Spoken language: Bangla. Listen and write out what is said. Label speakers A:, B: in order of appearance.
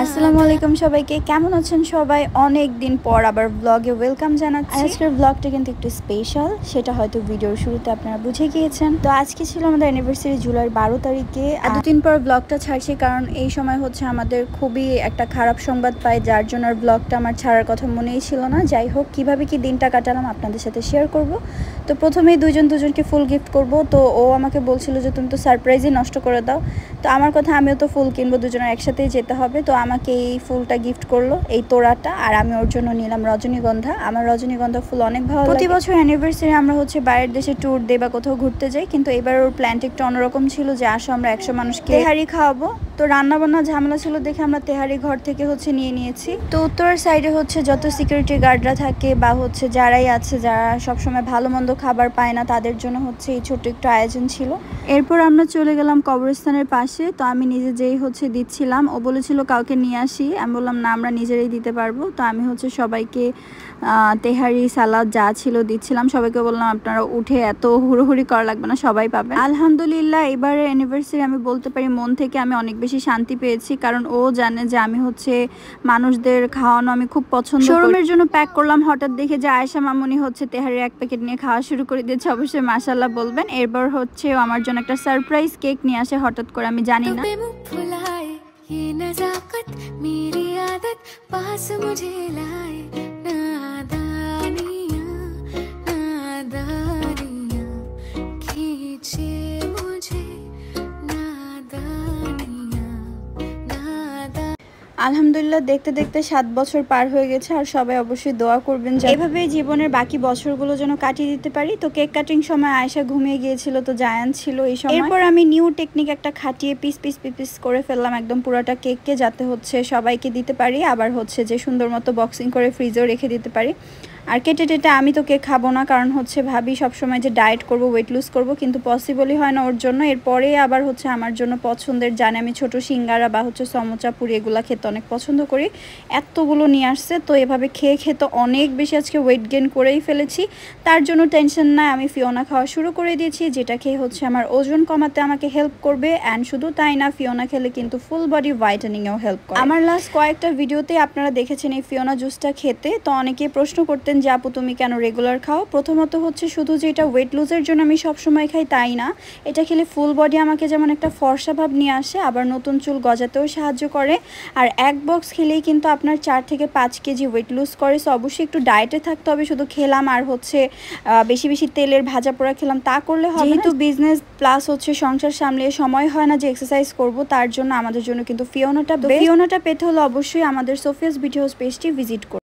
A: আসসালামু আলাইকুম সবাইকে, কেমন আছেন সবাই? অনেক দিন পর আবার ব্লগে ওয়েলকাম জানাচ্ছি। আজকের ব্লগটা কিন্তু একটু স্পেশাল, সেটা হয়তো ভিডিওর শুরুতে আপনারা বুঝে গিয়েছেন। তো আজকে ছিল আমাদের অ্যানিভার্সারি, জুলাই 12 তারিখে। এতদিন পর ব্লগটা ছাড়ছি কারণ এই সময় হচ্ছে আমাদের খুবই একটা খারাপ সংবাদ পাই, যার জন্য আর ব্লগটা আমার ছাড়ার কথা মনেই ছিল না। যাই হোক, কিভাবে কি দিনটা কাটালাম আপনাদের সাথে শেয়ার করব। তো প্রথমেই দুজনকে ফুল গিফট করব। তো ও আমাকে বলছিল যে তুমি তো সারপ্রাইজই নষ্ট করে দাও। তো আমার কথা, আমিও তো ফুল কিনবো, দুজনের একসাথেই যেতে হবে। তো আমাকে এই ফুলটা গিফট করলো, এই তোড়াটা, আর আমি ওর জন্য নিলাম রজনীগন্ধা। আমার রজনীগন্ধা ফুল অনেক ভালো লাগে। প্রতি বছর অ্যানিভার্সারি আমরা হচ্ছে বাইরের দেশে ট্যুর দেই বা কোথাও ঘুরতে যাই, কিন্তু এবার ওর প্ল্যানটা একটু অন্যরকম ছিল যে আসো আমরা 100 মানুষকে তেহারি খাওয়াবো। তো রান্নাবান্না ঝামেলা ছিল দেখে আমরা তেহারি ঘর থেকে হচ্ছে নিয়ে নিয়েছি। তো উত্তরের সাইডে হচ্ছে যত সিকিউরিটি গার্ডরা থাকে বা হচ্ছে যারাই আছে, যারা সবসময় ভালো মন্দ খাবার পায় না, তাদের জন্য হচ্ছে এই ছোট্ট একটু আয়োজন ছিল। এরপর আমরা চলে গেলাম কবরস্থানের পাশে। তো আমি নিজে যেই হচ্ছে দিচ্ছিলাম, ও বলেছিল কাউকে নিয়ে আসি, আমি বললাম না, আমরা নিজেরাই দিতে পারবো। তো আমি হচ্ছে সবাইকে তেহারি সালাদ যা ছিল দিচ্ছিলাম। সবাইকে বললাম আপনারা উঠে এত হুড়োহুড়ি করা লাগবে না, সবাই পাবে। আলহামদুলিল্লাহ, এবারে অ্যানিভার্সারি আমি বলতে পারি মন থেকে আমি অনেক বেশি শান্তি পেয়েছি, কারণ ও জানে যে আমি হচ্ছে মানুষদের খাওয়ানো আমি খুব পছন্দ করি। শোরুমের জন্য প্যাক করলাম, হঠাৎ দেখে যে আয়েশা মামুনি হচ্ছে তেহারির এক প্যাকেট নিয়ে খাওয়া শুরু করে দিয়েছে। অবশ্যই মাশাআল্লাহ বলবেন। এরপর হচ্ছে আমার জন্য একটা সারপ্রাইজ কেক নিয়ে আসে হঠাৎ করে, আমি জানি না। ये नजाकत मेरी आदत पास मुझे लाए, नादानियाँ नादानियाँ खींचे मुझे, नादानियाँ नादानियाँ। আলহামদুলিল্লাহ, দেখতে দেখতে 7 বছর পার হয়ে গেছে। আর সবাই অবশ্যই দোয়া করবেন যে এভাবে জীবনের বাকি বছরগুলো যেন কাটিয়ে দিতে পারি। তো কেক কাটিং সময় আয়েশা ঘুমিয়ে গিয়েছিল, তো জায়ান ছিল এই সময়। এরপর আমি নিউ টেকনিক একটা খাটিয়ে পিস করে ফেললাম একদম পুরোটা কেককে, যাতে হচ্ছে সবাইকে দিতে পারি, আবার হচ্ছে যে সুন্দর মতো বক্সিং করে ফ্রিজেও রেখে দিতে পারি। আর কেটে আমি তো কেক খাবো না, কারণ হচ্ছে ভাবি সবসময় যে ডায়েট করব, ওয়েট লুজ করব, কিন্তু পসিবলই হয় না ওর জন্য। এরপরে আবার হচ্ছে আমার জন্য পছন্দের, জানে আমি ছোট সিঙ্গারা বা হচ্ছে সমোচা পুরি এগুলো খেতে অনেক পছন্দ করি, এতগুলো নিয়ে আসছে। তো এভাবে খেয়ে তো অনেক বেশি আজকে ওয়েট গেইন করেই ফেলেছি। তার জন্য টেনশন নাই, আমি ফিওনা খাওয়া শুরু করে দিয়েছি, যেটা খেয়ে হচ্ছে আমার ওজন কমাতে আমাকে হেল্প করবে। অ্যান্ড শুধু তাই না, ফিওনা খেলে কিন্তু ফুল বডি হোয়াইটেনিংয়েও হেল্প করে। আমার লাস্ট কয়েকটা ভিডিওতে আপনারা দেখেছেন এই ফিওনা জুসটা খেতে। তো অনেকেই প্রশ্ন করতেন যে আপু তুমি কেন রেগুলার খাও? প্রথমত হচ্ছে শুধু যে এটা ওয়েট লুজের জন্য আমি সবসময় খাই তাই না, এটা খেলে ফুল বডি আমাকে যেমন একটা ফর্সা ভাব নিয়ে আসে, আবার নতুন চুল গজাতেও সাহায্য করে। আর এক বক্স খেলেই কিন্তু আপনার 4 থেকে 5 কেজি ওয়েট লুজ করে। সো অবশ্যই একটু ডায়েটে থাকতে হবে, শুধু খেলাম আর হচ্ছে বেশি তেলের ভাজা পোড়া খেলাম তা করলে হবে না। যেহেতু বিজনেস প্লাস হচ্ছে সংসার সামলিয়ে সময় হয় না যে এক্সারসাইজ করব, তার জন্য আমাদের জন্য কিন্তু ফিওনাটা পেতে হলে অবশ্যই আমাদের সোফিয়াস বিউটি হাউস পেজটি ভিজিট করুন।